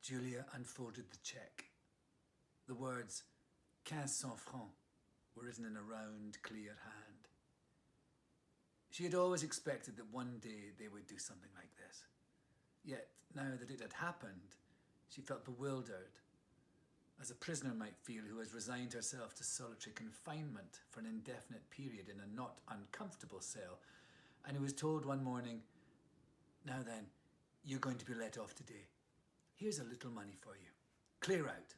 Julia unfolded the cheque. The words 1500 francs were written in a round, clear hand. She had always expected that one day they would do something like this. Yet, now that it had happened, she felt bewildered, as a prisoner might feel who has resigned herself to solitary confinement for an indefinite period in a not uncomfortable cell, and who was told one morning, "Now then, you're going to be let off today. Here's a little money for you. Clear out."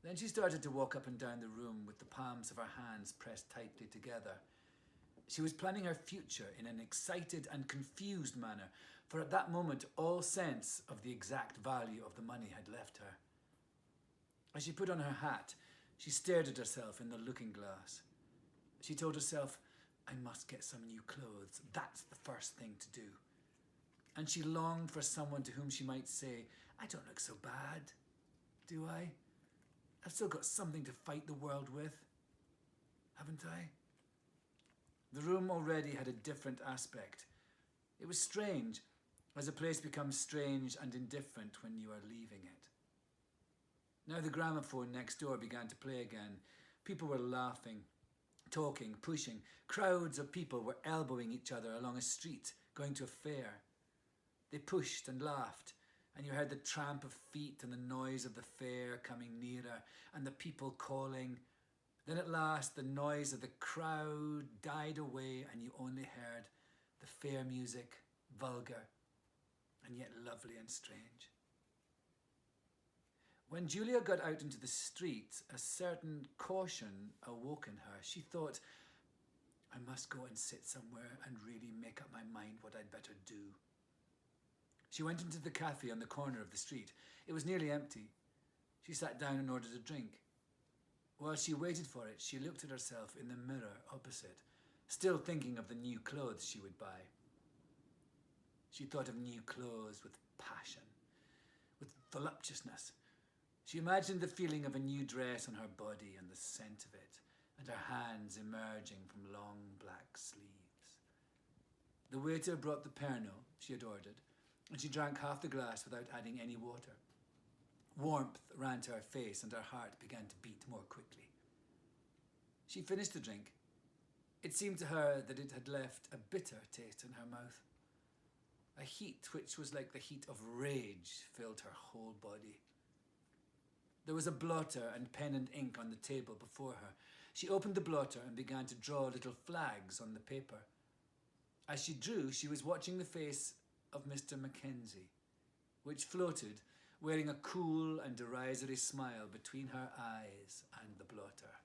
Then she started to walk up and down the room with the palms of her hands pressed tightly together. She was planning her future in an excited and confused manner, for at that moment all sense of the exact value of the money had left her. As she put on her hat, she stared at herself in the looking glass. She told herself, "I must get some new clothes. That's the first thing to do." And she longed for someone to whom she might say, "I don't look so bad, do I? I've still got something to fight the world with, haven't I?" The room already had a different aspect. It was strange, as a place becomes strange and indifferent when you are leaving it. Now the gramophone next door began to play again. People were laughing, talking, pushing. Crowds of people were elbowing each other along a street, going to a fair. They pushed and laughed, and you heard the tramp of feet and the noise of the fair coming nearer, and the people calling. Then at last the noise of the crowd died away, and you only heard the fair music, vulgar, and yet lovely and strange. When Julia got out into the street, a certain caution awoke in her. She thought, "I must go and sit somewhere and really make up my mind what I'd better do." She went into the cafe on the corner of the street. It was nearly empty. She sat down and ordered a drink. While she waited for it, she looked at herself in the mirror opposite, still thinking of the new clothes she would buy. She thought of new clothes with passion, with voluptuousness. She imagined the feeling of a new dress on her body and the scent of it, and her hands emerging from long black sleeves. The waiter brought the Pernod she had ordered, and she drank half the glass without adding any water. Warmth ran to her face, and her heart began to beat more quickly. She finished the drink. It seemed to her that it had left a bitter taste in her mouth. A heat which was like the heat of rage filled her whole body. There was a blotter and pen and ink on the table before her. She opened the blotter and began to draw little flags on the paper. As she drew, she was watching the face of Mr MacKenzie, which floated, wearing a cool and derisory smile between her eyes and the blotter.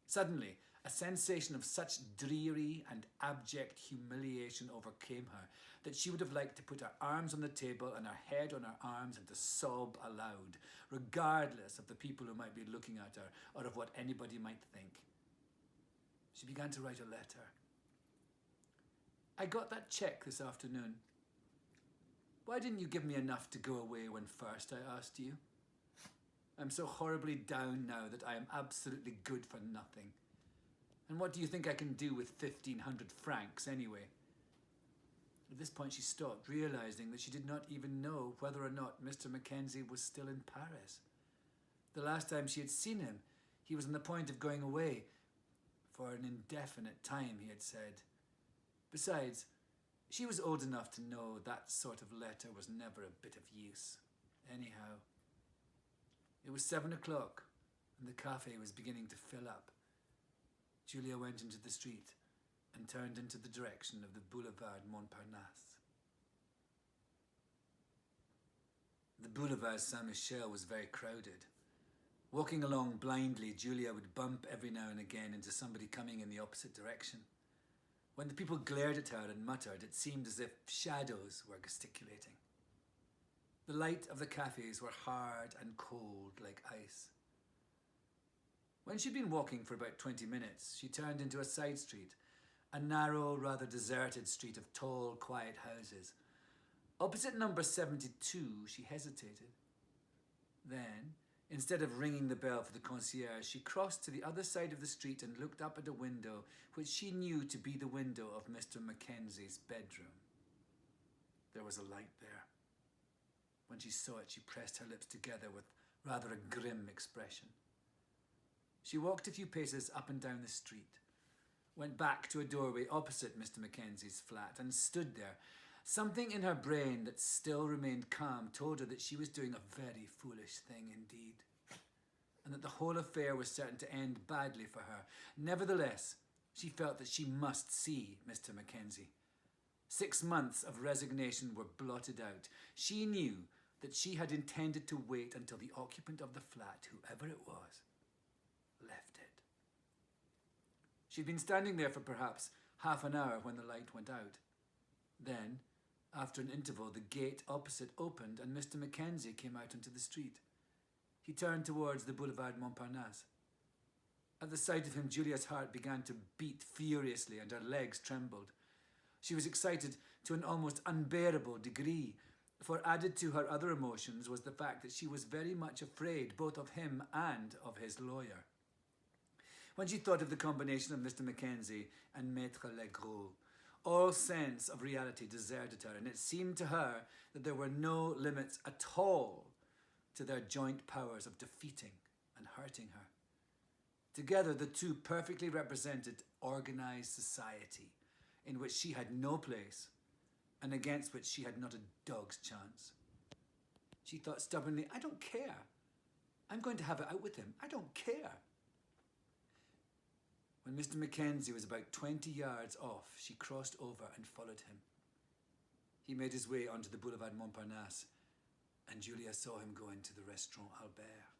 Suddenly, a sensation of such dreary and abject humiliation overcame her that she would have liked to put her arms on the table and her head on her arms and to sob aloud, regardless of the people who might be looking at her or of what anybody might think. She began to write a letter. "I got that cheque this afternoon. Why didn't you give me enough to go away when first I asked you? I'm so horribly down now that I am absolutely good for nothing. And what do you think I can do with 1,500 francs anyway?" At this point she stopped, realising that she did not even know whether or not Mr MacKenzie was still in Paris. The last time she had seen him, he was on the point of going away. For an indefinite time, he had said. Besides, she was old enough to know that sort of letter was never a bit of use. Anyhow, it was 7 o'clock, and the cafe was beginning to fill up. Julia went into the street and turned into the direction of the Boulevard Montparnasse. The Boulevard Saint-Michel was very crowded. Walking along blindly, Julia would bump every now and again into somebody coming in the opposite direction. When the people glared at her and muttered, it seemed as if shadows were gesticulating. The light of the cafes were hard and cold like ice. When she'd been walking for about 20 minutes, she turned into a side street, a narrow, rather deserted street of tall, quiet houses. Opposite number 72, she hesitated. Then, instead of ringing the bell for the concierge, she crossed to the other side of the street and looked up at a window which she knew to be the window of Mr Mackenzie's bedroom. There was a light there. When she saw it, she pressed her lips together with rather a grim expression. She walked a few paces up and down the street, went back to a doorway opposite Mr MacKenzie's flat and stood there. Something in her brain that still remained calm told her that she was doing a very foolish thing indeed, and that the whole affair was certain to end badly for her. Nevertheless, she felt that she must see Mr MacKenzie. 6 months of resignation were blotted out. She knew that she had intended to wait until the occupant of the flat, whoever it was, left it. She'd been standing there for perhaps half an hour when the light went out. Then, after an interval, the gate opposite opened and Mr MacKenzie came out into the street. He turned towards the Boulevard Montparnasse. At the sight of him, Julia's heart began to beat furiously and her legs trembled. She was excited to an almost unbearable degree, for added to her other emotions was the fact that she was very much afraid both of him and of his lawyer. When she thought of the combination of Mr MacKenzie and Maître Legros, all sense of reality deserted her, and it seemed to her that there were no limits at all to their joint powers of defeating and hurting her. Together, the two perfectly represented organised society in which she had no place and against which she had not a dog's chance. She thought stubbornly, I don't care. I'm going to have it out with him. I don't care. When Mr MacKenzie was about 20 yards off, she crossed over and followed him. He made his way onto the Boulevard Montparnasse, and Julia saw him go into the Restaurant Albert.